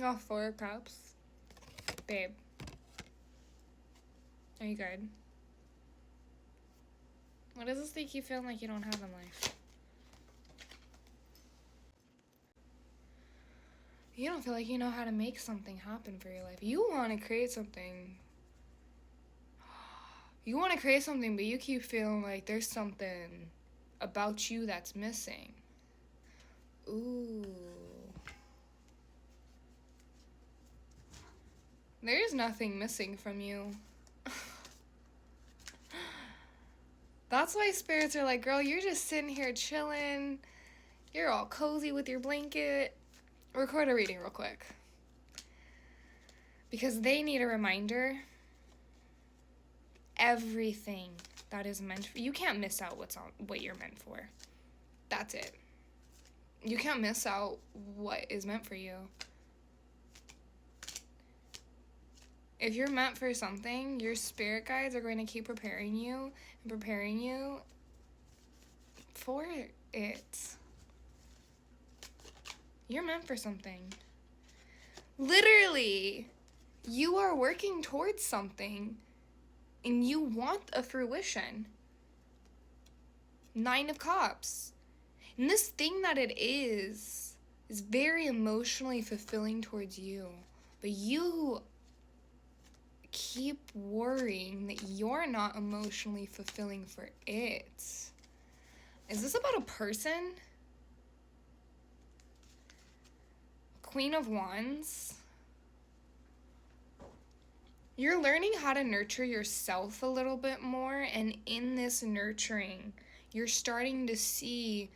reading off 4 of Cups. Babe. Are you good? What does this make you feel like you don't have in life? You don't feel like you know how to make something happen for your life. You want to create something. You want to create something, but you keep feeling like there's something about you that's missing. Ooh. There's nothing missing from you. That's why spirits are like, girl, you're just sitting here chilling. You're all cozy with your blanket. Record a reading real quick. Because they need a reminder. Everything that is meant for you can't miss out what you're meant for. That's it. You can't miss out what is meant for you. If you're meant for something, your spirit guides are going to keep preparing you for it. You're meant for something. Literally, you are working towards something and you want a fruition. 9 of Cups. And this thing that it is very emotionally fulfilling towards you. But you keep worrying that you're not emotionally fulfilling for it. Is this about a person? Queen of Wands. You're learning how to nurture yourself a little bit more, and in this nurturing, you're starting to see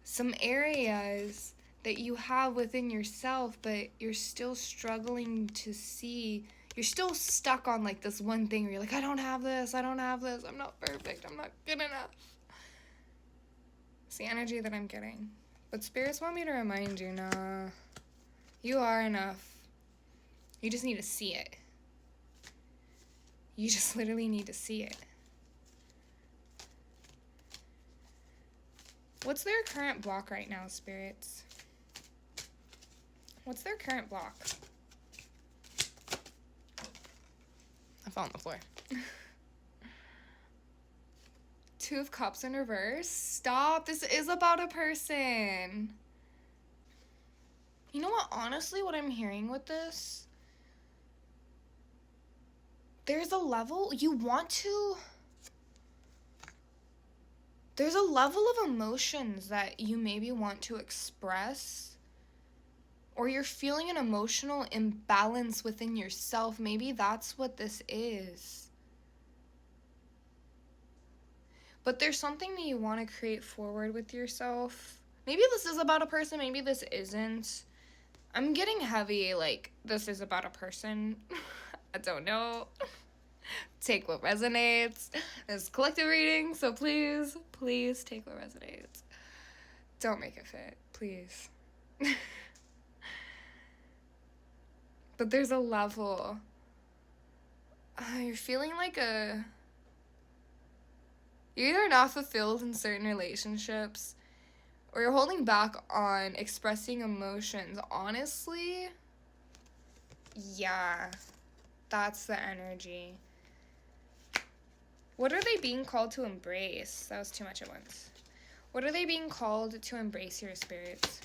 some areas that you have within yourself, but you're still struggling to see. You're still stuck on like this one thing where you're like, I don't have this, I'm not perfect, I'm not good enough. It's the energy that I'm getting. But spirits want me to remind you, nah, you are enough. You just need to see it. You just literally need to see it. What's their current block right now, spirits? What's their current block? I fell on the floor. 2 of Cups in reverse. Stop. This is about a person. You know what? Honestly, what I'm hearing with this, there's a level there's a level of emotions that you maybe want to express, or you're feeling an emotional imbalance within yourself. Maybe that's what this is. But there's something that you want to create forward with yourself. Maybe this is about a person, maybe this isn't. I'm getting heavy, like, this is about a person. I don't know. Take what resonates. It's collective reading, so please take what resonates. Don't make it fit, please. But there's a level. You're feeling like you're either not fulfilled in certain relationships, or you're holding back on expressing emotions. Honestly, yeah, that's the energy. What are they being called to embrace? That was too much at once. What are they being called to embrace, your spirits?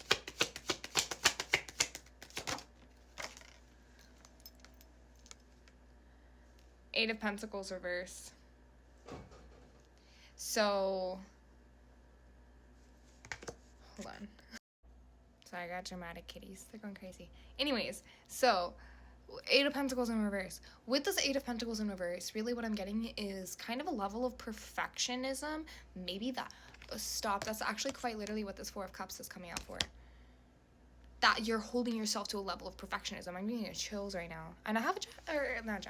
Eight of Pentacles reverse. So, hold on. Sorry, I got dramatic kitties. They're going crazy. Anyways, so 8 of Pentacles in reverse. With this 8 of Pentacles in reverse, really what I'm getting is kind of a level of perfectionism. Maybe that. Stop. That's actually quite literally what this 4 of Cups is coming out for. That you're holding yourself to a level of perfectionism. I'm getting chills right now. And I have I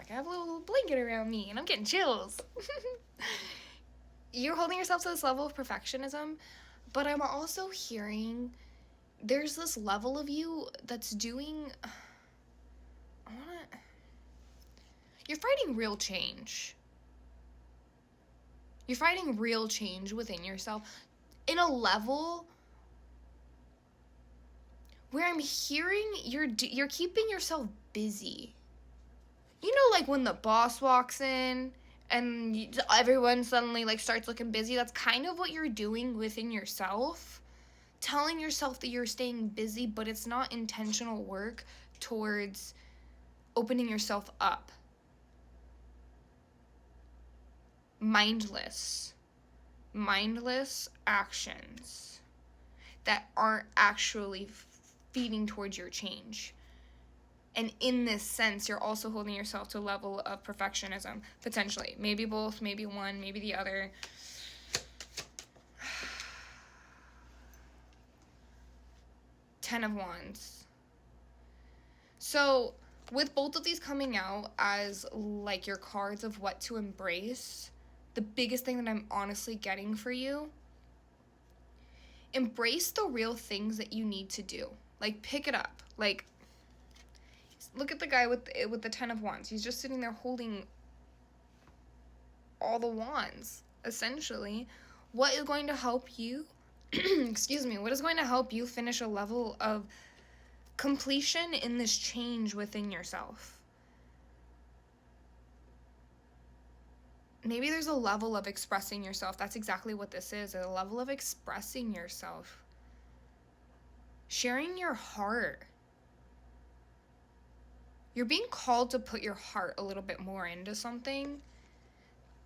have a little blanket around me and I'm getting chills. You're holding yourself to this level of perfectionism, but I'm also hearing there's this level of you that's doing... You're fighting real change. You're fighting real change within yourself in a level where I'm hearing you're keeping yourself busy. You know, like when the boss walks in and everyone suddenly like starts looking busy, that's kind of what you're doing within yourself. Telling yourself that you're staying busy, but it's not intentional work towards opening yourself up. Mindless actions that aren't actually feeding towards your change. And in this sense, you're also holding yourself to a level of perfectionism, potentially. Maybe both, maybe one, maybe the other. Ten of Wands. So, with both of these coming out as, like, your cards of what to embrace, the biggest thing that I'm honestly getting for you, embrace the real things that you need to do. Like, pick it up. Like, look at the guy with the Ten of Wands. He's just sitting there holding all the wands, essentially. What is going to help you, excuse me, what is going to help you finish a level of completion in this change within yourself? Maybe there's a level of expressing yourself. That's exactly what this is, a level of expressing yourself. Sharing your heart. You're being called to put your heart a little bit more into something.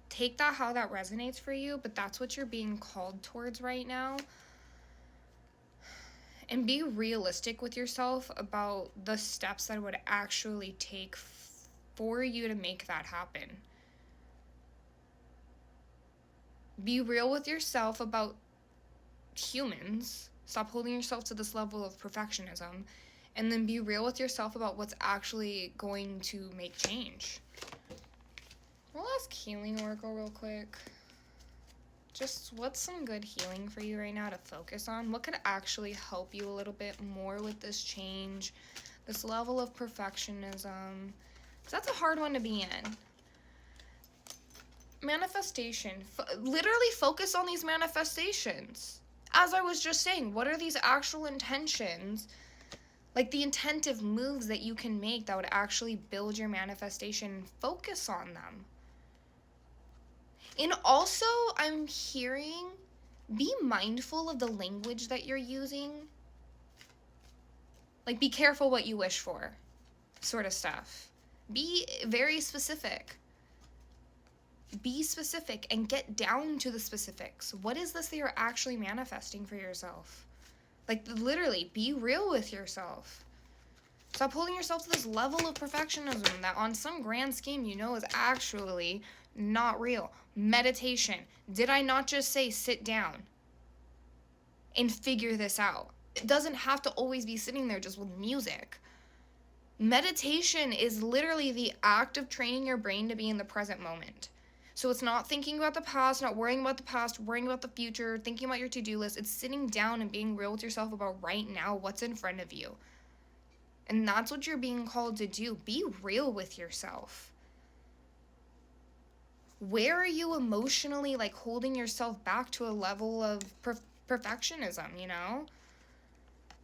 Take that how that resonates for you, but that's what you're being called towards right now. And be realistic with yourself about the steps that it would actually take for you to make that happen. Be real with yourself about humans. Stop holding yourself to this level of perfectionism. And then be real with yourself about what's actually going to make change. We'll ask Healing Oracle real quick. Just what's some good healing for you right now to focus on? What could actually help you a little bit more with this change, this level of perfectionism? 'Cause that's a hard one to be in. Manifestation. Literally focus on these manifestations. As I was just saying, what are these actual intentions? Like the intentive moves that you can make that would actually build your manifestation. Focus on them. And also, I'm hearing, be mindful of the language that you're using. Like, be careful what you wish for, sort of stuff. Be very specific. Be specific and get down to the specifics. What is this that you're actually manifesting for yourself? Like, literally, be real with yourself. Stop holding yourself to this level of perfectionism that on some grand scheme you know is actually not real. Meditation. Did I not just say sit down and figure this out? It doesn't have to always be sitting there just with music. Meditation is literally the act of training your brain to be in the present moment. So it's not thinking about the past, not worrying about the past, worrying about the future, thinking about your to-do list. It's sitting down and being real with yourself about right now, what's in front of you. And that's what you're being called to do. Be real with yourself. Where are you emotionally, like, holding yourself back to a level of perfectionism, you know?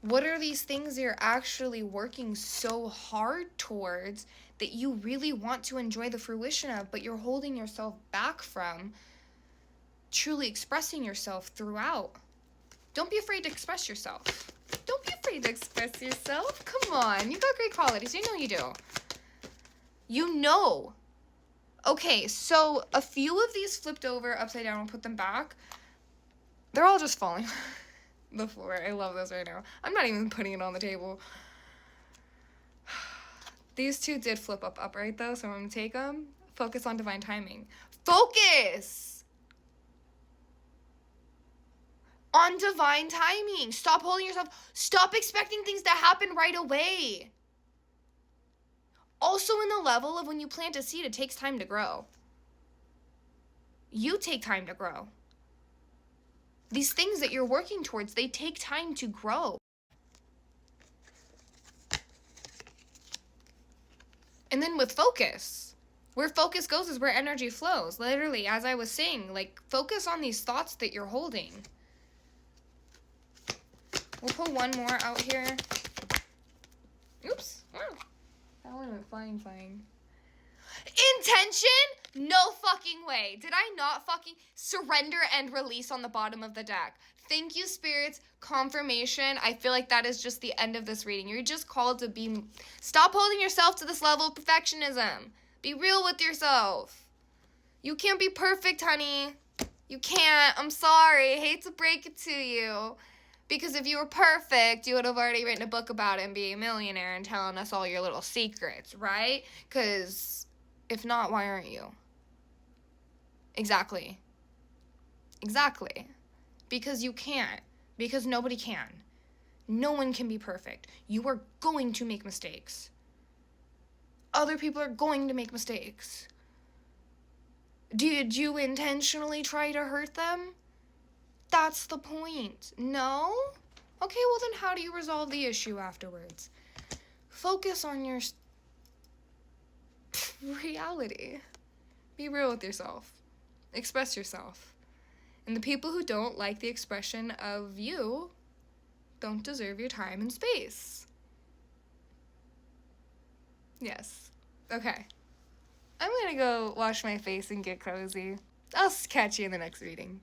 What are these things you're actually working so hard towards that you really want to enjoy the fruition of, but you're holding yourself back from truly expressing yourself throughout? Don't be afraid to express yourself. Don't be afraid to express yourself. Come on, you got great qualities. You know you do. You know. Okay, so a few of these flipped over upside down and put them back. They're all just falling the floor. I love this right now. I'm not even putting it on the table. These two did flip up upright though, so I'm going to take them. Focus on divine timing. Focus on divine timing. Stop holding yourself. Stop expecting things to happen right away. Also in the level of when you plant a seed, it takes time to grow. You take time to grow. These things that you're working towards, they take time to grow. And then with focus, where focus goes is where energy flows. Literally, as I was saying, like, focus on these thoughts that you're holding. We'll pull one more out here. Oops. Oh, that one went flying. Intention? No fucking way. Did I not fucking surrender and release on the bottom of the deck? Thank you, spirits. Confirmation. I feel like that is just the end of this reading. You're just called to be... Stop holding yourself to this level of perfectionism. Be real with yourself. You can't be perfect, honey. You can't. I'm sorry. I hate to break it to you. Because if you were perfect, you would have already written a book about it and be a millionaire and telling us all your little secrets, right? Because if not, why aren't you? Exactly. Because you can't. Because nobody can. No one can be perfect. You are going to make mistakes. Other people are going to make mistakes. Did you intentionally try to hurt them? That's the point. No? Okay, well then how do you resolve the issue afterwards? Focus on your reality. Be real with yourself. Express yourself. And the people who don't like the expression of you don't deserve your time and space. Yes. Okay. I'm gonna go wash my face and get cozy. I'll catch you in the next reading.